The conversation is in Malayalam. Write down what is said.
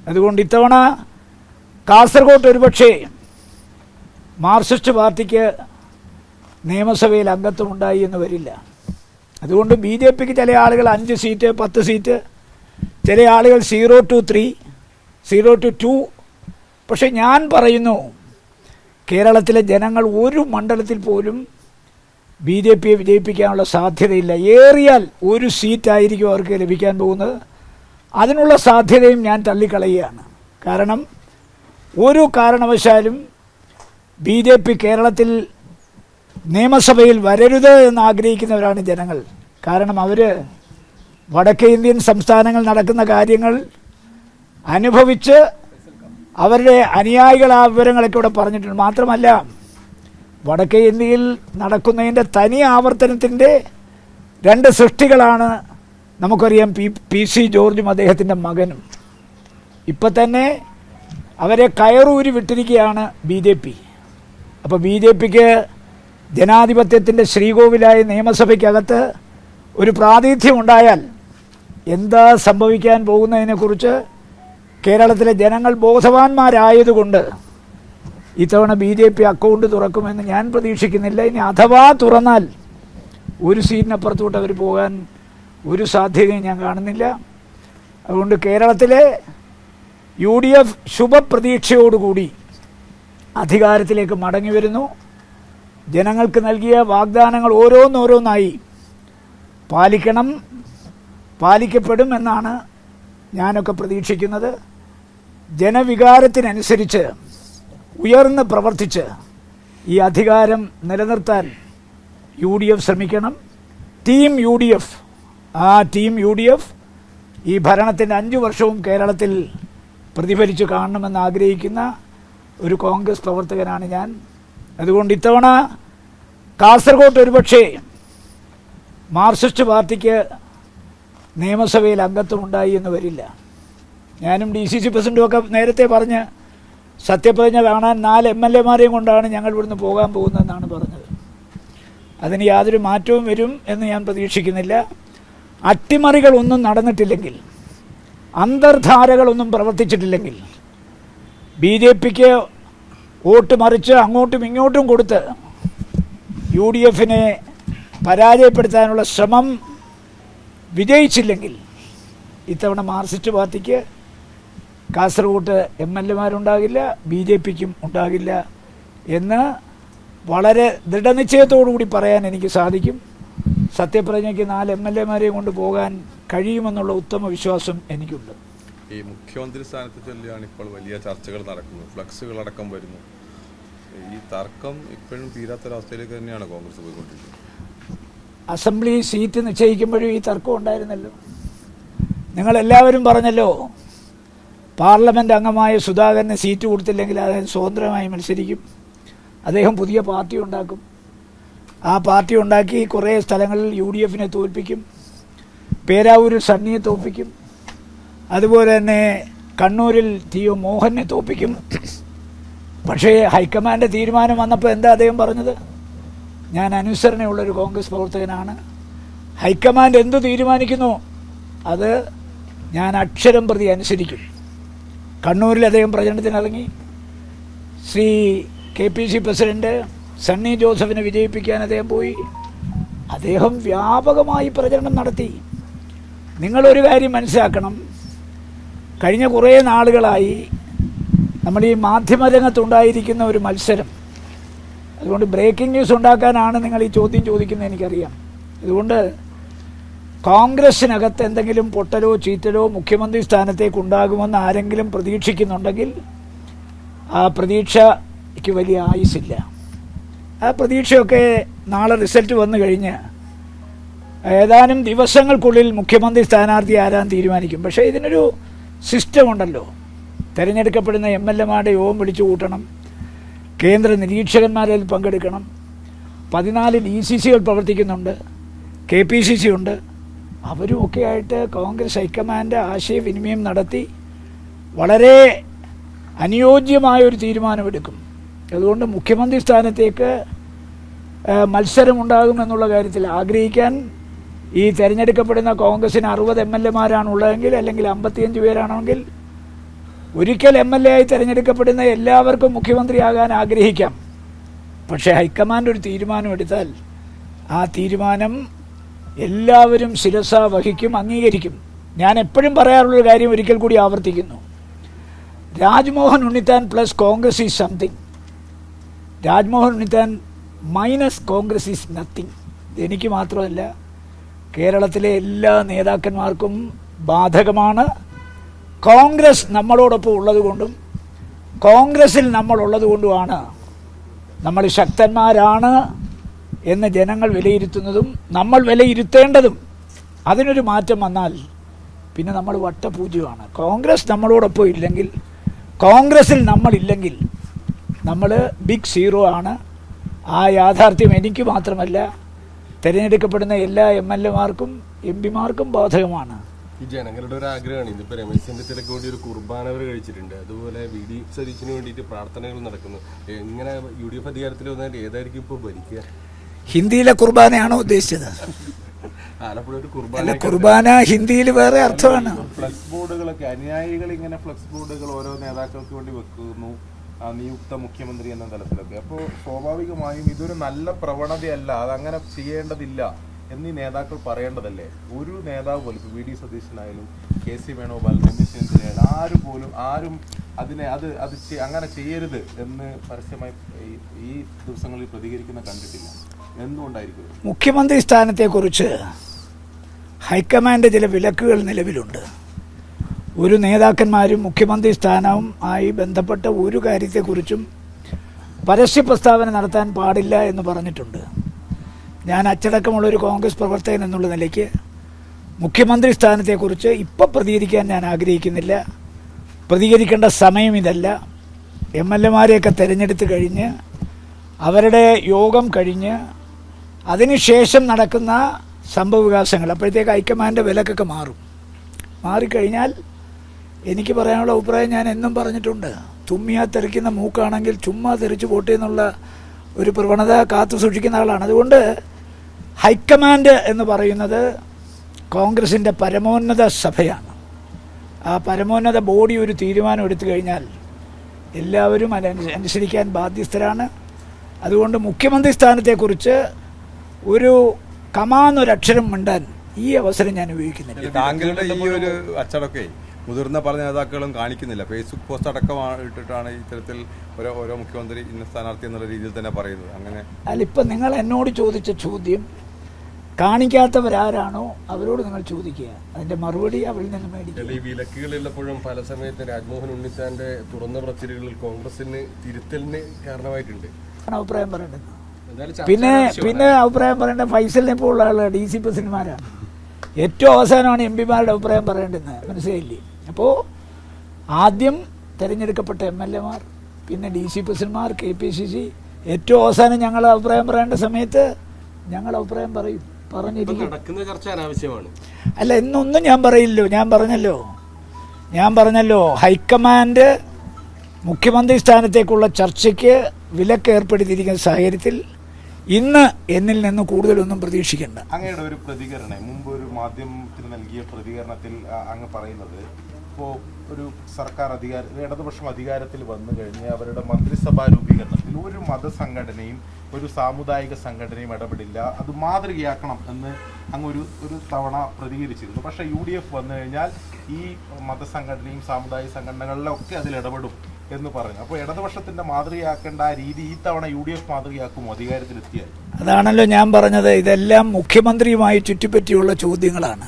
അതുകൊണ്ട് ഇത്തവണ കാസർഗോഡ് ഒരുപക്ഷേ മാർക്സിസ്റ്റ് പാർട്ടിക്ക് നിയമസഭയിൽ അംഗത്വം ഉണ്ടായി എന്ന് വരില്ല. അതുകൊണ്ട് ബി ജെ പിക്ക് ചില ആളുകൾ 5 സീറ്റ് 10 സീറ്റ്, ചില ആളുകൾ 0 to 3, 0 to 2. പക്ഷെ ഞാൻ പറയുന്നു, കേരളത്തിലെ ജനങ്ങൾ ഒരു മണ്ഡലത്തിൽ പോലും ബി ജെ പിയെ വിജയിപ്പിക്കാനുള്ള സാധ്യതയില്ല. ഏറിയാൽ 1 സീറ്റായിരിക്കും അവർക്ക് ലഭിക്കാൻ പോകുന്നത്. അതിനുള്ള സാധ്യതയും ഞാൻ തള്ളിക്കളയുകയാണ്. കാരണം ഒരു കാരണവശാലും ബി ജെ പി കേരളത്തിൽ നിയമസഭയിൽ വരരുത് എന്ന് ആഗ്രഹിക്കുന്നവരാണ് ജനങ്ങൾ. കാരണം അവർ വടക്കേ ഇന്ത്യൻ സംസ്ഥാനങ്ങൾ നടക്കുന്ന കാര്യങ്ങൾ അനുഭവിച്ച് അവരുടെ അനുയായികൾ ആ വിവരങ്ങളൊക്കെ ഇവിടെ പറഞ്ഞിട്ടുണ്ട്. മാത്രമല്ല, വടക്കേ ഇന്ത്യയിൽ നടക്കുന്നതിൻ്റെ തനി ആവർത്തനത്തിൻ്റെ 2 സൃഷ്ടികളാണ് നമുക്കറിയാം. പി സി ജോർജും അദ്ദേഹത്തിൻ്റെ മകനും. ഇപ്പം തന്നെ അവരെ കയറൂരി വിട്ടിരിക്കുകയാണ് ബി ജെ പി. അപ്പോൾ ബി ജെ പിക്ക് ജനാധിപത്യത്തിൻ്റെ ശ്രീകോവിലായ നിയമസഭയ്ക്കകത്ത് ഒരു പ്രാതിനിധ്യം ഉണ്ടായാൽ എന്താ സംഭവിക്കാൻ പോകുന്നതിനെക്കുറിച്ച് കേരളത്തിലെ ജനങ്ങൾ ബോധവാന്മാരായതുകൊണ്ട് ഇത്തവണ ബി ജെ പി അക്കൗണ്ട് തുറക്കുമെന്ന് ഞാൻ പ്രതീക്ഷിക്കുന്നില്ല. ഇനി അഥവാ തുറന്നാൽ 1 സീറ്റിനപ്പുറത്തോട്ട് അവർ പോകാൻ ഒരു സാധ്യതയും ഞാൻ കാണുന്നില്ല. അതുകൊണ്ട് കേരളത്തിലെ UDF ശുഭപ്രതീക്ഷയോടുകൂടി അധികാരത്തിലേക്ക് മടങ്ങി വരുന്നു. ജനങ്ങൾക്ക് നൽകിയ വാഗ്ദാനങ്ങൾ ഓരോന്നോരോന്നായി പാലിക്കണം, പാലിക്കപ്പെടും എന്നാണ് ഞാനൊക്കെ പ്രതീക്ഷിക്കുന്നത്. ജനവികാരത്തിനനുസരിച്ച് ഉയർന്ന് പ്രവർത്തിച്ച് ഈ അധികാരം നിലനിർത്താൻ UDF ശ്രമിക്കണം. ടീം UDF, ആ ടീം UDF ഈ ഭരണത്തിൻ്റെ 5 വർഷവും കേരളത്തിൽ പ്രതിഫലിച്ചു കാണണമെന്ന് ആഗ്രഹിക്കുന്ന ഒരു കോൺഗ്രസ് പ്രവർത്തകനാണ് ഞാൻ. അതുകൊണ്ട് ഇത്തവണ കാസർഗോഡ് ഒരുപക്ഷേ മാർക്സിസ്റ്റ് പാർട്ടിക്ക് നിയമസഭയിൽ അംഗത്വം ഉണ്ടായി എന്ന് വരില്ല. ഞാനും DCC പ്രസിഡൻറ്റും ഒക്കെ നേരത്തെ പറഞ്ഞ് സത്യപ്രതിജ്ഞ കാണാൻ 4 MLA-മാരെയും കൊണ്ടാണ് ഞങ്ങൾ ഇവിടുന്ന് പോകാൻ പോകുന്നതെന്നാണ് പറഞ്ഞത്. അതിന് യാതൊരു മാറ്റവും വരും എന്ന് ഞാൻ പ്രതീക്ഷിക്കുന്നില്ല. അട്ടിമറികളൊന്നും നടന്നിട്ടില്ലെങ്കിൽ, അന്തർധാരകളൊന്നും പ്രവർത്തിച്ചിട്ടില്ലെങ്കിൽ, ബി ജെ പിക്ക് വോട്ട് മറിച്ച് അങ്ങോട്ടും ഇങ്ങോട്ടും കൊടുത്ത് UDF-നെ പരാജയപ്പെടുത്താനുള്ള ശ്രമം വിജയിച്ചില്ലെങ്കിൽ ഇത്തവണ മാർക്സിസ്റ്റ് പാർട്ടിക്ക് കാസർഗോഡ് MLA-മാരുണ്ടാകില്ല, ബി ജെ പിക്കും ഉണ്ടാകില്ല എന്ന് വളരെ ദൃഢനിശ്ചയത്തോടുകൂടി പറയാൻ എനിക്ക് സാധിക്കും. സത്യപ്രതിജ്ഞയ്ക്ക് 4 MLA-മാരെയും കൊണ്ട് പോകാൻ കഴിയുമെന്നുള്ള ഉത്തമ വിശ്വാസം എനിക്കുണ്ട്. ഈ മുഖ്യമന്ത്രി സ്ഥാനത്ത് ചൊല്ലിയാണ് ഇപ്പോൾ വലിയ ചർച്ചകൾ നടക്കുന്നത്, ഫ്ലക്സുകളടക്കം വരുന്നു. ഈ തർക്കം ഇപ്പോഴും തീരാത്തൊരവസ്ഥയിലേക്ക് തന്നെയാണ് കോൺഗ്രസ് പോയിക്കൊണ്ടിരിക്കുന്നത്. അസംബ്ലി സീറ്റ് നിശ്ചയിക്കുമ്പോഴും ഈ തർക്കം ഉണ്ടായിരുന്നല്ലോ. നിങ്ങളെല്ലാവരും പറഞ്ഞല്ലോ, പാർലമെൻറ്റ് അംഗമായ സുധാകരന് സീറ്റ് കൊടുത്തില്ലെങ്കിൽ അദ്ദേഹം സ്വതന്ത്രമായി മത്സരിക്കും, അദ്ദേഹം പുതിയ പാർട്ടി ഉണ്ടാക്കും, ആ പാർട്ടി ഉണ്ടാക്കി കുറേ സ്ഥലങ്ങളിൽ UDF-നെ തോൽപ്പിക്കും, പേരാവൂരിൽ സണ്ണിയെ തോൽപ്പിക്കും, അതുപോലെ തന്നെ കണ്ണൂരിൽ TO മോഹനെ തോൽപ്പിക്കും. പക്ഷേ ഹൈക്കമാൻഡ് തീരുമാനം വന്നപ്പോൾ എന്താ അദ്ദേഹം പറഞ്ഞത്? ഞാൻ അനുസരണയുള്ളൊരു കോൺഗ്രസ് പ്രവർത്തകനാണ്, ഹൈക്കമാൻഡ് എന്തു തീരുമാനിക്കുന്നു അത് ഞാൻ അക്ഷരം പ്രതി അനുസരിക്കും. കണ്ണൂരിൽ അദ്ദേഹം പ്രചരണത്തിനിറങ്ങി. ശ്രീ KPC പ്രസിഡന്റ് സണ്ണി ജോസഫിനെ വിജയിപ്പിക്കാൻ അദ്ദേഹം പോയി. അദ്ദേഹം വ്യാപകമായി പ്രചരണം നടത്തി. നിങ്ങളൊരു കാര്യം മനസ്സിലാക്കണം, കഴിഞ്ഞ കുറേ നാളുകളായി നമ്മൾ ഈ മാധ്യമരംഗത്തുണ്ടായിരിക്കുന്ന ഒരു മത്സരം, അതുകൊണ്ട് ബ്രേക്കിംഗ് ന്യൂസ് ഉണ്ടാക്കാനാണ് നിങ്ങൾ ഈ ചോദ്യം ചോദിക്കുന്നത് എനിക്കറിയാം. അതുകൊണ്ട് കോൺഗ്രസ്സിനകത്ത് എന്തെങ്കിലും പൊട്ടലോ ചീറ്റലോ മുഖ്യമന്ത്രി സ്ഥാനത്തേക്ക് ഉണ്ടാകുമെന്ന് ആരെങ്കിലും പ്രതീക്ഷിക്കുന്നുണ്ടെങ്കിൽ ആ പ്രതീക്ഷയ്ക്ക് വലിയ ആയുസില്ല. ആ പ്രതീക്ഷയൊക്കെ നാളെ റിസൾട്ട് വന്നു കഴിഞ്ഞ് ഏതാനും ദിവസങ്ങൾക്കുള്ളിൽ മുഖ്യമന്ത്രി സ്ഥാനാർത്ഥി ആരാൻ തീരുമാനിക്കും. പക്ഷേ ഇതിനൊരു സിസ്റ്റം ഉണ്ടല്ലോ. തിരഞ്ഞെടുക്കപ്പെടുന്ന MLA-മാരുടെ യോഗം വിളിച്ചു കൂട്ടണം, കേന്ദ്ര നിരീക്ഷകന്മാരിൽ പങ്കെടുക്കണം, 14 DCC-കൾ പ്രവർത്തിക്കുന്നുണ്ട്, KPCC ഉണ്ട്. അവരുമൊക്കെ ആയിട്ട് കോൺഗ്രസ് ഹൈക്കമാൻഡ് ആശയവിനിമയം നടത്തി വളരെ അനുയോജ്യമായൊരു തീരുമാനമെടുക്കും. അതുകൊണ്ട് മുഖ്യമന്ത്രി സ്ഥാനത്തേക്ക് മത്സരമുണ്ടാകുമെന്നുള്ള കാര്യത്തിൽ ആഗ്രഹിക്കാൻ ഈ തിരഞ്ഞെടുക്കപ്പെടുന്ന കോൺഗ്രസിന് 60 MLA-മാരാണ് ഉള്ളതെങ്കിൽ, അല്ലെങ്കിൽ 55 പേരാണെങ്കിൽ ഒരിക്കൽ MLA ആയി തിരഞ്ഞെടുക്കപ്പെടുന്ന എല്ലാവർക്കും മുഖ്യമന്ത്രിയാകാൻ ആഗ്രഹിക്കാം. പക്ഷേ ഹൈക്കമാൻഡ് ഒരു തീരുമാനം എടുത്താൽ ആ തീരുമാനം എല്ലാവരും ശിരസ വഹിക്കും, അംഗീകരിക്കും. ഞാൻ എപ്പോഴും പറയാറുള്ളൊരു കാര്യം ഒരിക്കൽ കൂടി ആവർത്തിക്കുന്നു. Rajmohan Unnithan plus Congress is something, Rajmohan Unnithan minus Congress is nothing. എനിക്ക് മാത്രമല്ല, കേരളത്തിലെ എല്ലാ നേതാക്കന്മാർക്കും ബാധകമാണ്. കോൺഗ്രസ് നമ്മളോടൊപ്പം ഉള്ളതുകൊണ്ടും കോൺഗ്രസിൽ നമ്മളുള്ളതുകൊണ്ടുമാണ് നമ്മൾ ശക്തന്മാരാണ് എന്ന് ജനങ്ങൾ വിലയിരുത്തുന്നതും നമ്മൾ വിലയിരുത്തേണ്ടതും. അതിനൊരു മാറ്റം വന്നാൽ പിന്നെ നമ്മൾ വട്ടപൂജ്യമാണ്. കോൺഗ്രസ് നമ്മളോടൊപ്പം ഇല്ലെങ്കിൽ, കോൺഗ്രസിൽ നമ്മളില്ലെങ്കിൽ നമ്മൾ ബിഗ് സീറോ ആണ്. ആ യാഥാർത്ഥ്യം എനിക്ക് മാത്രമല്ല, തിരഞ്ഞെടുക്കപ്പെടുന്ന എല്ലാ MLA-മാർക്കും MP-മാർക്കും ബാധകമാണ്. ഈ ജനങ്ങളുടെ ഒരു ആഗ്രഹമാണ്. ഇതിപ്പോ രമേശ് ചെന്നിത്തലയ്ക്ക് വേണ്ടി ഒരു കുർബാന അവർ കഴിച്ചിട്ടുണ്ട്. അതുപോലെ VD സതീശന് വേണ്ടിയിട്ട് പ്രാർത്ഥനകൾ നടക്കുന്നു. എങ്ങനെ UDF അധികാരത്തിൽ വന്നാൽ ഏതായിരിക്കും ഇപ്പോൾ ഭരിക്കുക? ഹിന്ദിയിലെ കുർബാനയാണോ ഉദ്ദേശിച്ചത്? ആലപ്പുഴ ഒരു അല്ല, കുർബാന ഹിന്ദിയിൽ വേറെ അർത്ഥമാണ്. ഫ്ലക്സ് ബോർഡുകളൊക്കെ അനുയായികൾ ഇങ്ങനെ ഫ്ലക്സ് ബോർഡുകൾ ഓരോ നേതാക്കൾക്ക് വേണ്ടി വെക്കുന്നു, നിയുക്ത മുഖ്യമന്ത്രി എന്ന തലത്തിലൊക്കെ. അപ്പോൾ സ്വാഭാവികമായും ഇതൊരു നല്ല പ്രവണതയല്ല, അതങ്ങനെ ചെയ്യേണ്ടതില്ല എന്നീ നേതാക്കൾ പറയേണ്ടതല്ലേ? ഒരു നേതാവ് പോലും, ഇപ്പോൾ VD സതീശനായാലും KC വേണുഗോപാൽ, രമേശ് ചെന്നിത്തലയായാലും ആരും അതിനെ അങ്ങനെ ചെയ്യരുത് എന്ന് പരസ്യമായി ഈ ദിവസങ്ങളിൽ പ്രതികരിക്കുന്ന കണ്ടിട്ടില്ല. എന്തുകൊണ്ടായിരിക്കും? മുഖ്യമന്ത്രി സ്ഥാനത്തെക്കുറിച്ച് ഹൈക്കമാൻഡ് ചില വിലക്കുകൾ നിലവിലുണ്ട്. ഒരു നേതാക്കന്മാരും മുഖ്യമന്ത്രി സ്ഥാനവും ആയി ബന്ധപ്പെട്ട ഒരു കാര്യത്തെക്കുറിച്ചും പരസ്യ പ്രസ്താവന നടത്താൻ പാടില്ല എന്ന് പറഞ്ഞിട്ടുണ്ട്. ഞാൻ അച്ചടക്കമുള്ളൊരു കോൺഗ്രസ് പ്രവർത്തകൻ എന്നുള്ള നിലയ്ക്ക് മുഖ്യമന്ത്രി സ്ഥാനത്തെക്കുറിച്ച് ഇപ്പോൾ പ്രതികരിക്കാൻ ഞാൻ ആഗ്രഹിക്കുന്നില്ല. പ്രതികരിക്കേണ്ട സമയം ഇതല്ല. MLA-മാരെയൊക്കെ തിരഞ്ഞെടുത്ത് കഴിഞ്ഞ് അവരുടെ യോഗം കഴിഞ്ഞ് അതിനുശേഷം നടക്കുന്ന സംഭവവികാസങ്ങൾ, അപ്പോഴത്തേക്ക് ഹൈക്കമാൻഡ് വിലക്കൊക്കെ മാറിക്കഴിഞ്ഞാൽ എനിക്ക് പറയാനുള്ള അഭിപ്രായം ഞാൻ എന്നും പറഞ്ഞിട്ടുണ്ട്. തുമ്മിയാ തെറിക്കുന്ന മൂക്കാണെങ്കിൽ ചുമ്മാ തെറിച്ച് പോട്ടെ എന്നുള്ള ഒരു പ്രവണത കാത്തു സൂക്ഷിക്കുന്ന ആളാണ്. അതുകൊണ്ട് ഹൈക്കമാൻഡ് എന്ന് പറയുന്നത് കോൺഗ്രസിൻ്റെ പരമോന്നത സഭയാണ്. ആ പരമോന്നത ബോഡി ഒരു തീരുമാനം എടുത്തു കഴിഞ്ഞാൽ എല്ലാവരും അനുസരിക്കാൻ ബാധ്യസ്ഥരാണ്. അതുകൊണ്ട് മുഖ്യമന്ത്രി സ്ഥാനത്തെക്കുറിച്ച് ഒരു കമാന്നൊരക്ഷരം മിണ്ടാൻ ഈ അവസരം ഞാൻ ഉപയോഗിക്കുന്നില്ല. താങ്കളുടെ ഈ ഒരു അച്ചടക്കേ മുതിർന്ന പല നേതാക്കളും കാണിക്കുന്നില്ല. ഫേസ്ബുക്ക് പോസ്റ്റ് അടക്കം ഇട്ടിട്ടാണ് ഇത്തരത്തിൽ ഓരോ മുഖ്യമന്ത്രി ഇന്ന സ്ഥാനാർത്ഥി എന്നുള്ള രീതിയിൽ തന്നെ പറയുന്നത്. അങ്ങനെ അല്ല, ഇപ്പം നിങ്ങൾ എന്നോട് ചോദിച്ച ചോദ്യം കാണിക്കാത്തവരാരാണോ അവരോട് നിങ്ങൾ ചോദിക്കുക, അതിന്റെ മറുപടി അവരിൽ നിന്ന് മേടിക്കുക. ഈ വിലക്കുകളുള്ളപ്പോഴും പല സമയത്ത് രാജ്മോഹൻ ഉണ്ണിത്താന്റെ തുറന്ന പറച്ചിലുകളിൽ കോൺഗ്രസിന് തിരുത്തലിന് കാരണമായിട്ടുണ്ട്. അഭിപ്രായം പറയേണ്ടത്. പിന്നെ അഭിപ്രായം പറയേണ്ട ഫൈസലിനെ പോലുള്ള ആളുകൾ DC പ്രസിഡന്റുമാരാണ്. ഏറ്റവും അവസാനമാണ് MP-മാരുടെ അഭിപ്രായം പറയേണ്ടത്. മനസ്സിലായില്ലേ? അപ്പോൾ ആദ്യം തിരഞ്ഞെടുക്കപ്പെട്ട MLA-മാർ, പിന്നെ DC പ്രസിഡന്റുമാർ, KPCC, ഏറ്റവും അവസാനം ഞങ്ങൾ അഭിപ്രായം പറയേണ്ട സമയത്ത് ഞങ്ങൾ അഭിപ്രായം പറഞ്ഞിരിക്കും. അല്ല, എന്നൊന്നും ഞാൻ പറയില്ലോ. ഞാൻ പറഞ്ഞല്ലോ ഹൈക്കമാൻഡ് മുഖ്യമന്ത്രി സ്ഥാനത്തേക്കുള്ള ചർച്ചയ്ക്ക് വിലക്ക് ഏർപ്പെടുത്തിയിരിക്കുന്ന സാഹചര്യത്തിൽ ഇന്ന് എന്നിൽ നിന്ന് കൂടുതലൊന്നും പ്രതീക്ഷിക്കേണ്ട. അങ്ങയുടെ ഒരു പ്രതികരണം മുമ്പ് ഒരു മാധ്യമത്തിന് നൽകിയ പ്രതികരണത്തിൽ അങ്ങ് പറയുന്നത്, ഇപ്പോൾ ഒരു സർക്കാർ ഇടതുപക്ഷം അധികാരത്തിൽ വന്നു കഴിഞ്ഞ് അവരുടെ മന്ത്രിസഭാ രൂപീകരണത്തിൽ ഒരു മതസംഘടനയും ഒരു സാമുദായിക സംഘടനയും ഇടപെടില്ല, അത് മാതൃകയാക്കണം എന്ന് അങ്ങ് ഒരു തവണ പ്രതികരിച്ചിരുന്നു. പക്ഷേ UDF വന്നു കഴിഞ്ഞാൽ ഈ മതസംഘടനയും സാമുദായിക സംഘടനകളിലൊക്കെ അതിൽ ഇടപെടും എന്ന് പറഞ്ഞു. അപ്പോൾ ഇടതുപക്ഷത്തിന്റെ മാതൃകയാക്കേണ്ട ആ രീതി ഈ തവണ UDF മാതൃകയാക്കുമോ അധികാരത്തിലെത്തിയാൽ? അതാണല്ലോ ഞാൻ പറഞ്ഞത്. ഇതെല്ലാം മുഖ്യമന്ത്രിയുമായി ചുറ്റിപ്പറ്റിയുള്ള ചോദ്യങ്ങളാണ്.